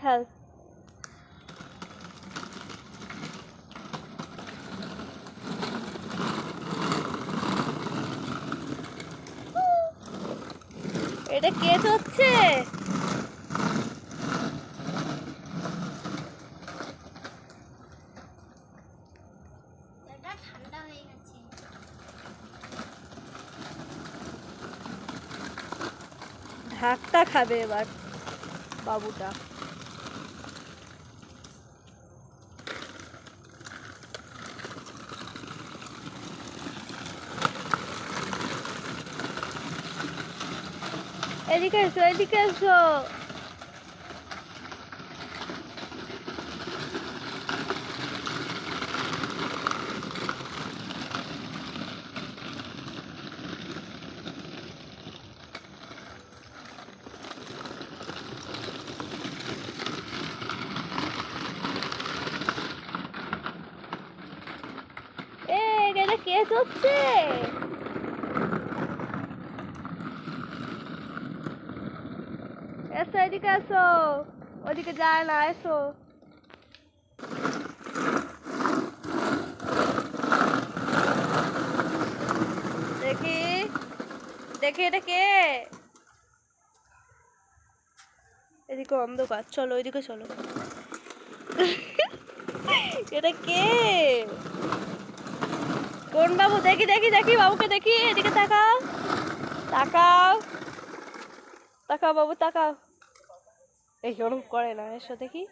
খেল। এটা কে চড়ছে? ধাক্কা খাবে এবার বাবুটা। এদিকে এসো, এদিকে এসো। এটা কে চড়ছে? এসো, এদিকে এসো। ওদিকে যায় না, এসো। দেখি দেখি এটা কে? এদিকে অন্ধকার, চলো ওইদিকে চলো। এটা কে? কোন বাবু? দেখি দেখি দেখি বাবুকে দেখি। এদিকে তাকাও, তাকাও, তাকাও বাবু, তাকাও। এই ওরকম করে না, এসো দেখি।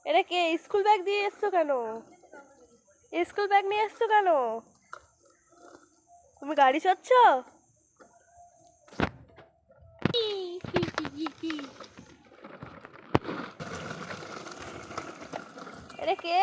এটা কে? স্কুল ব্যাগ দিয়ে এসছো কেন? স্কুল ব্যাগ নিয়ে এসছো কেন? তুমি গাড়ি চাচ্ছো? এটা কে?